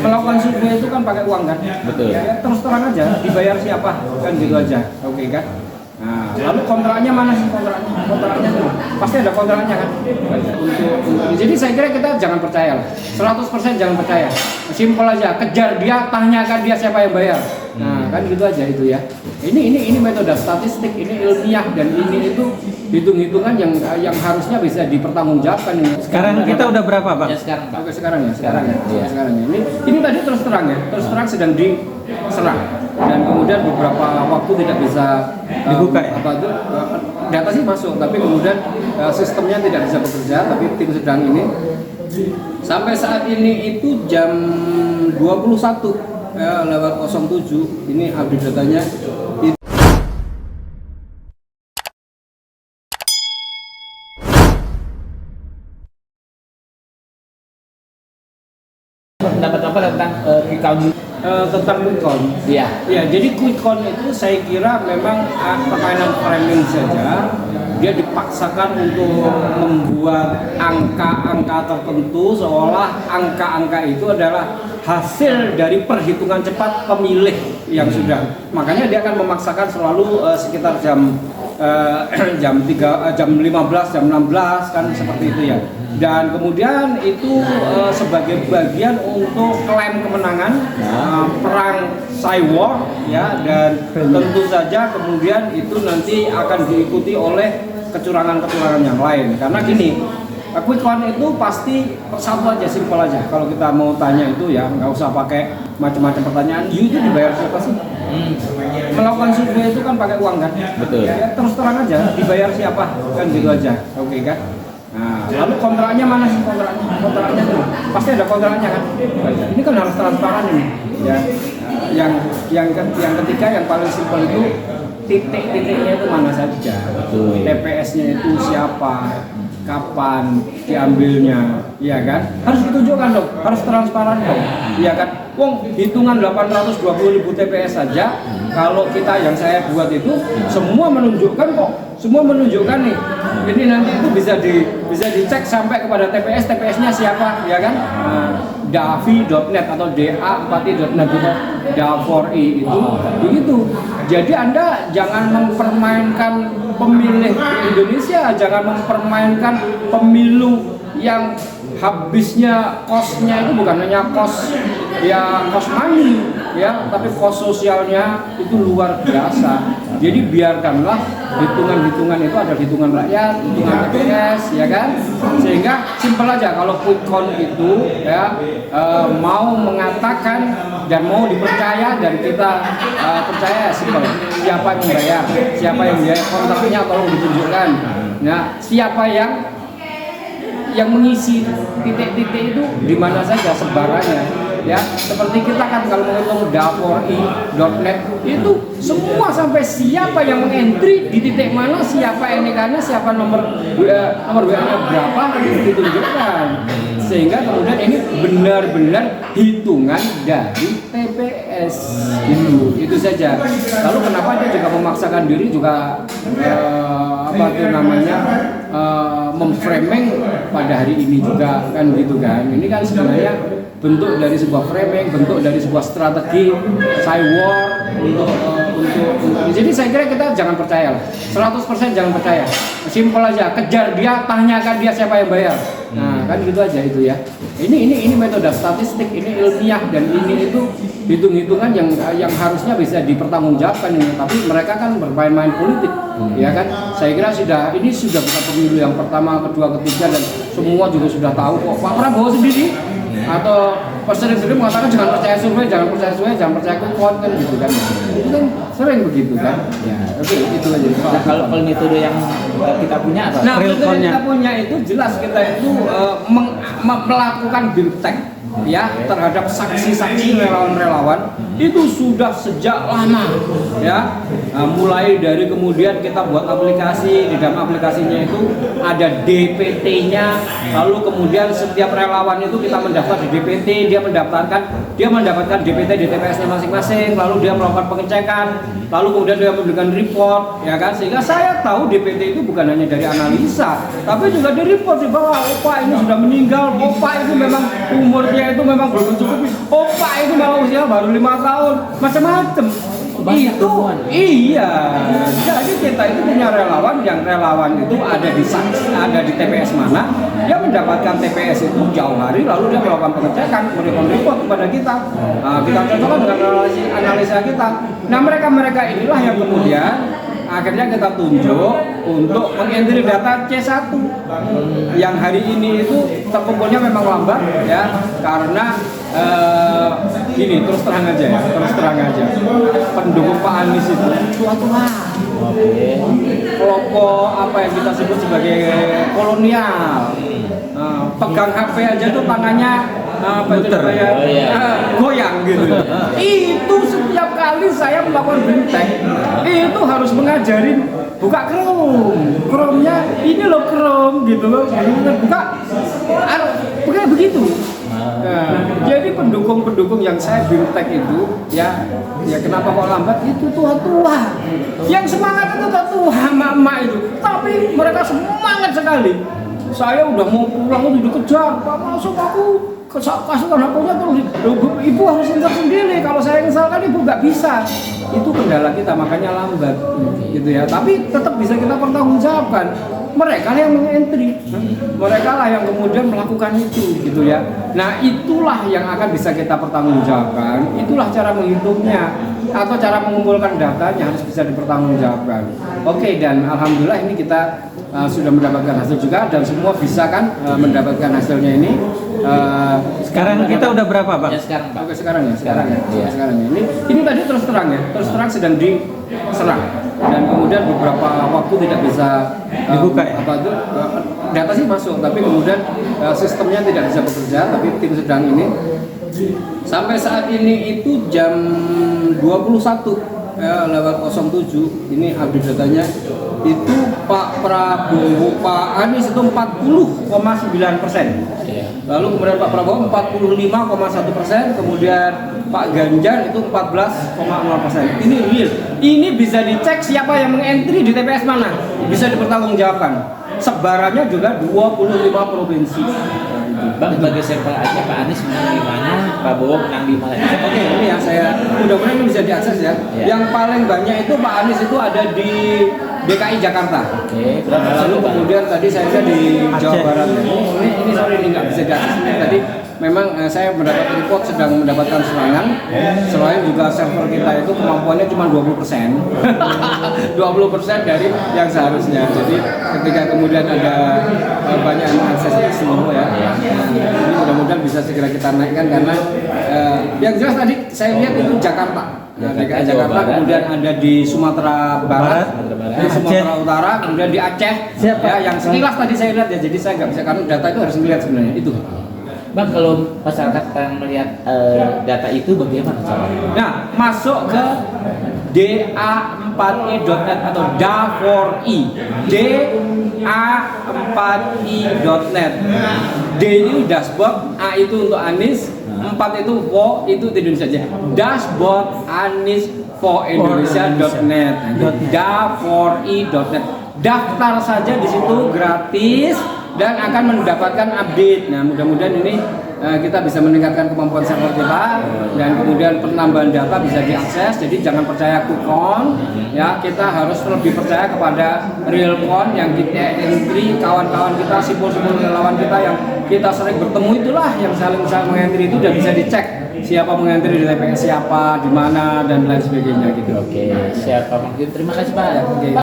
melakukan survei itu kan pakai uang kan? Betul. Ya, terus terang aja, dibayar siapa? Kan gitu aja, oke kan? Nah, lalu kontraknya mana sih kontraknya? Kontraknya tuh pasti ada kontraknya kan? Jadi saya kira kita jangan percaya lah, 100% jangan percaya. Simpel aja, kejar dia, tanyakan dia siapa yang bayar. Nah, kan gitu aja itu ya. Ini metode statistik, ini ilmiah dan ini itu hitung-hitungan yang harusnya bisa dipertanggungjawabkan ini. Sekarang kita udah berapa, Pak? Ya sekarang, Pak. Sekarang ya. Iya. Sekarang ya. Ini tadi terus terang ya. Terus terang sedang diserang dan kemudian beberapa waktu tidak bisa dibuka ya? Data sih masuk, tapi kemudian sistemnya tidak bisa bekerja, tapi tim sedang ini sampai saat ini itu jam 21 lewat 07 ini update datanya. Pendapat apa tentang quick count? Tentang quick count. Iya. Ya, jadi quick count itu saya kira memang permainan framing saja. Dia dipaksakan untuk membuat angka-angka tertentu seolah angka-angka itu adalah hasil dari perhitungan cepat pemilih yang sudah. Makanya dia akan memaksakan selalu sekitar jam 15, jam 16 kan seperti itu ya. Dan kemudian itu sebagai bagian untuk klaim kemenangan perang Cywar ya, dan tentu saja kemudian itu nanti akan diikuti oleh kecurangan-kecurangan yang lain. Karena gini, quick count itu pasti satu aja, simpel aja. Kalau kita mau tanya itu ya nggak usah pakai macam-macam pertanyaan. You itu dibayar siapa sih? Melakukan survei itu kan pakai uang kan? Betul. Ya, terus terang aja, dibayar siapa? Kan gitu aja, oke kan? Nah, lalu kontraknya mana sih kontraknya? Kontraknya tuh pasti ada kontraknya kan? Ini kan harus transparan ini. Ya, yang ketiga yang paling simpel itu titik-titiknya itu mana saja. TPS-nya itu siapa? Kapan diambilnya, ya kan? Harus ditunjukkan dong, harus transparan dong, ya kan? Wong hitungan 820.000 TPS saja, kalau kita yang saya buat itu semua menunjukkan kok, semua menunjukkan nih. Jadi nanti itu bisa dicek sampai kepada TPS-nya siapa, ya kan? Davi.net atau da40.net itu da4i itu begitu. Jadi Anda jangan mempermainkan pemilih Indonesia, jangan mempermainkan pemilu yang habisnya kosnya itu bukan hanya kos ya kos money ya, tapi kos sosialnya itu luar biasa. Jadi biarkanlah hitungan-hitungan itu ada hitungan rakyat, hitungan TPS, ya kan? Sehingga simpel aja kalau quick count itu ya mau mengatakan dan mau dipercaya dan kita percaya simpel. Siapa yang membayar, siapa yang membayar, kontraknya tolong ditunjukkan. Nah, siapa yang mengisi titik-titik itu di mana saja sebarannya. Ya, seperti kita kan kalau menghitung da4i.net itu semua sampai siapa yang mengentry di titik mana, siapa NIK-nya, siapa nomor WA-nya berapa itu ditunjukkan. Sehingga kemudian ini benar-benar hitungan dari TPS itu saja. Lalu kenapa dia juga memaksakan diri juga memframing pada hari ini juga kan gitu kan. Ini kan sebenarnya bentuk dari sebuah framing, bentuk dari sebuah strategi Cywar untuk jadi saya kira kita jangan percaya lah, 100% jangan percaya. Simpel aja, kejar dia, tanyakan dia siapa yang bayar. Nah, kan gitu aja itu ya. Ini metode statistik, ini ilmiah dan ini itu hitung-hitungan yang harusnya bisa dipertanggungjawabkan ini. Tapi mereka kan bermain-main politik, ya kan? Saya kira ini sudah bukan pemilu yang pertama, kedua, ketiga dan semua juga sudah tahu kok. Pak Prabowo sendiri atau Presiden sendiri mengatakan jangan percaya survei, jangan percaya quick count kan gitu kan. Itu kan sering begitu kan. Ya, oke, itu aja. Nah, kalau metode yang kita punya apa? Nah, metode yang kita punya itu jelas kita itu melakukan bimtek ya terhadap saksi-saksi relawan-relawan itu sudah sejak lama ya. Mulai dari kemudian kita buat aplikasi, di dalam aplikasinya itu ada DPT-nya, lalu kemudian setiap relawan itu kita mendaftar di DPT, dia mendapatkan DPT di TPS-nya masing-masing, lalu dia melakukan pengecekan, lalu kemudian dia memberikan report ya kan, sehingga saya tahu DPT itu bukan hanya dari analisa tapi juga dari report bahwa opa ini sudah meninggal, opa itu memang umurnya itu memang belum mencukupi, opa baru 5 tahun, macam-macam. banyak Itu temuan. iya. Jadi kita itu punya relawan yang relawan itu ada di ada di TPS mana, dia mendapatkan TPS itu jauh hari lalu dia melakukan pengecekan, memberikan report kepada kita. Nah, kita cocokkan dengan analisa kita. Nah, mereka inilah yang kemudian akhirnya kita tunjuk untuk mengentry data C1 yang hari ini itu terkumpulnya memang lambat ya, karena gini, terus terang aja pendukung Pak Anies itu tua-tua, kelompok apa yang kita sebut sebagai kolonial. Pegang HP aja tuh tangannya goyang gitu. Itu setiap kali saya melakukan bintang itu harus mengajarin buka Chrome-nya ini loh Chrome gitu loh, buka begitu. Nah, jadi pendukung yang saya bintang itu ya kenapa kok lambat, itu tua-tua yang semangat itu tua mama itu, tapi mereka semangat sekali. Saya udah mau pulang udah dikejar, Pak masuk aku kasihkan HP-nya terus, ibu harus install sendiri, kalau saya installkan ibu nggak bisa. Itu kendala kita, makanya lambat gitu ya, tapi tetap bisa kita pertanggungjawabkan. Mereka lah yang mengentry, mereka lah yang kemudian melakukan itu gitu ya. Nah, itulah yang akan bisa kita pertanggungjawabkan, itulah cara menghitungnya atau cara mengumpulkan datanya harus bisa dipertanggungjawabkan. Oke, dan alhamdulillah ini kita sudah mendapatkan hasil juga, dan semua bisa kan mendapatkan hasilnya ini. Sekarang kita udah berapa, Bang? Ya sekarang, Pak. Oke, sekarang ya. Iya. Sekarang ya. Ini tadi terus terang sedang diserang, dan kemudian beberapa waktu tidak bisa dibuka ya? Data sih masuk, tapi kemudian sistemnya tidak bisa bekerja, tapi tim sedang ini sampai saat ini itu jam 21:07 ini update datanya itu Pak Prabowo, Pak Anies itu 40,9%. Lalu kemudian Pak Prabowo 45,1%, kemudian Pak Ganjar itu 14,0%. Ini real. Ini bisa dicek siapa yang mengentry di TPS mana, bisa dipertanggungjawabkan. Sebarannya juga 25 provinsi. Bang, sebagai sampel aja Pak Anies menang di mana, Prabowo menang di mana. Oke, ini yang saya mudah-mudahan ini bisa diakses ya. Yang paling banyak itu Pak Anies itu ada di DKI Jakarta. Oke, berapa Lalu Pak? kemudian tadi saya lihat di Jawa Aceh. Barat. Ini sorry ini nggak bisa diakses ini tadi. Memang saya mendapat report sedang mendapatkan serangan. Selain juga server kita itu kemampuannya cuma 20%. 20% dari yang seharusnya. Jadi ketika kemudian ada banyak yang mengakses itu semua ya. Ini mudah-mudadan bisa segera kita naikkan, karena yang jelas tadi saya lihat itu Jakarta. Nah, DKI Jakarta, kemudian ada di Sumatera Barat, di Sumatera Utara, kemudian di Aceh. Siapa? Ya, yang sekilas tadi saya lihat ya. Jadi saya nggak bisa, karena data itu harus melihat sebenarnya itu. Bang, kalau masyarakat akan melihat data itu bagaimana caranya? Nah, masuk ke da4i.net atau da4i, da4i.net. D ini dashboard, A itu untuk Anies, 4 itu for itu di Indonesia aja. Dashboard Anies for Indonesia.net, da4i.net. Daftar saja di situ gratis dan akan mendapatkan update. Nah, mudah-mudahan ini kita bisa meningkatkan kemampuan server kita, dan kemudian penambahan data bisa diakses. Jadi jangan percaya kukon, ya, kita harus lebih percaya kepada real count yang kita entry, kawan-kawan kita, simpul-simpul relawan kita yang kita sering bertemu, itulah yang saling mengentry itu, dan bisa dicek siapa mengentry di TPS siapa, di mana, dan lain sebagainya gitu. Oke, siap Pak Bang. Terima kasih Pak. Oke.